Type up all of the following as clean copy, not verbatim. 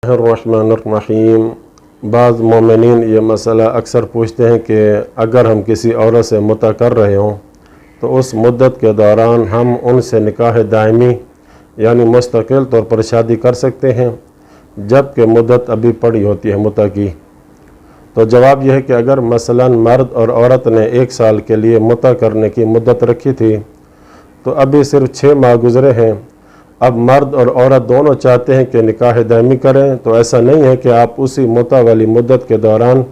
बिस्मिल्लाहिर्रहमानिर्रहीम। बाज़ मोमिनीन ये मसला अक्सर पूछते हैं कि अगर हम किसी औरत से मुता कर रहे हों तो उस मुद्दत के दौरान हम उनसे निकाह दायमी यानी मुस्तकिल तौर पर शादी कर सकते हैं जबकि मुद्दत अभी पड़ी होती है मुता की। तो जवाब यह है कि अगर मसलन मर्द और औरत ने 1 साल के लिए मुता करने की मुद्दत रखी थी तो अभी सिर्फ 6 माह गुज़रे हैं। अब मर्द और औरत दोनों चाहते हैं कि निकाह दायमी करें, तो ऐसा नहीं है कि आप उसी मुता वाली मुद्दत के दौरान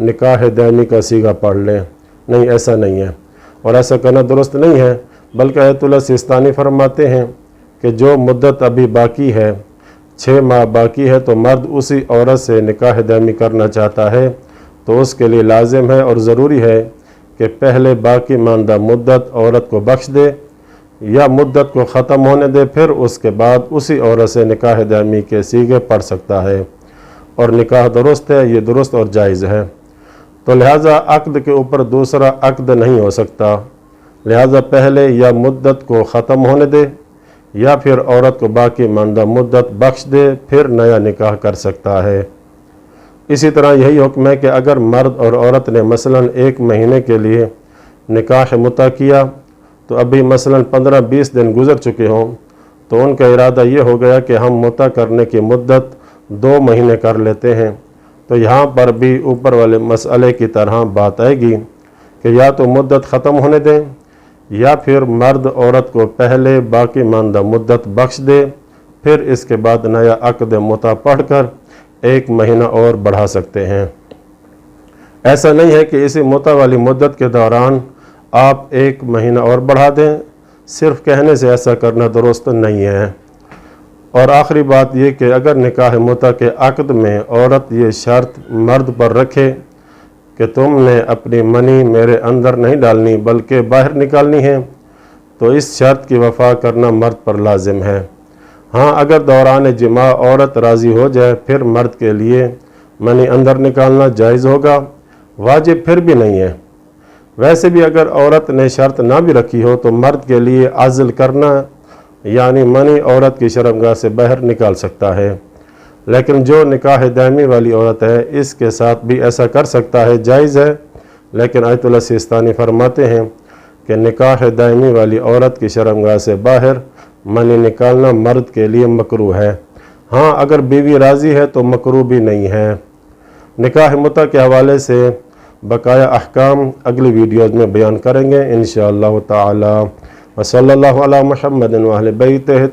निकाह दायमी का सीगा पढ़ लें। नहीं, ऐसा नहीं है और ऐसा करना दुरुस्त नहीं है। बल्कि आयतुल्लाह सिस्तानी फरमाते हैं कि जो मुद्दत अभी बाकी है, 6 माह बाकी है, तो मर्द उसी औरत से निकाह दायमी करना चाहता है तो उसके लिए लाजिम है और ज़रूरी है कि पहले बाकी मानदा मुद्दत औरत को बख्श दे या मुद्दत को ख़त्म होने दे, फिर उसके बाद उसी औरत से निकाह दायमी के सीगे पढ़ सकता है और निकाह दुरुस्त है, ये दुरुस्त और जायज़ है। तो लिहाजा अक़्द के ऊपर दूसरा अक़्द नहीं हो सकता। लिहाजा पहले या मुद्दत को ख़त्म होने दे या फिर औरत को बाकी मानदा मुद्दत बख्श दे, फिर नया निकाह कर सकता है। इसी तरह यही हुक्म है कि अगर मर्द और औरत ने मसलन 1 महीने के लिए निकाह मुता किया तो अभी मसलन 15-20 दिन गुज़र चुके हों तो उनका इरादा ये हो गया कि हम मुता करने की मुद्दत 2 महीने कर लेते हैं, तो यहाँ पर भी ऊपर वाले मसले की तरह बात आएगी कि या तो मुद्दत ख़त्म होने दें या फिर मर्द औरत को पहले बाकी मानदा मुद्दत बख्श दे, फिर इसके बाद नया अक़्द मुता पढ़कर 1 महीना और बढ़ा सकते हैं। ऐसा नहीं है कि इसी मुता वाली मुद्दत के दौरान आप 1 महीना और बढ़ा दें, सिर्फ कहने से ऐसा करना दुरुस्त नहीं है। और आखिरी बात ये कि अगर निकाह मुता के अक़्द में औरत ये शर्त मर्द पर रखे कि तुमने अपनी मनी मेरे अंदर नहीं डालनी बल्कि बाहर निकालनी है, तो इस शर्त की वफ़ा करना मर्द पर लाजिम है। हाँ, अगर दौरान जिमा औरत राज़ी हो जाए फिर मर्द के लिए मनी अंदर निकालना जायज़ होगा, वाजिब फिर भी नहीं है। वैसे भी अगर औरत ने शर्त ना भी रखी हो तो मर्द के लिए आज़िल करना यानी मनी औरत की शर्मगाह से बाहर निकाल सकता है। लेकिन जो निकाह दायमी वाली औरत है इसके साथ भी ऐसा कर सकता है, जायज़ है। लेकिन आयतुल्लाह सिस्तानी फरमाते हैं कि निकाह दायमी वाली औरत की शर्मगाह से बाहर मनी निकालना मर्द के लिए मकरूह है। हाँ, अगर बीवी राज़ी है तो मकरूह भी नहीं है। निकाह मुता के हवाले से बकाया अहकाम अगली वीडियोज़ में बयान करेंगे इंशाअल्लाह ताला। व सल्लल्लाहु अला मुहम्मद व अहले बैतिही।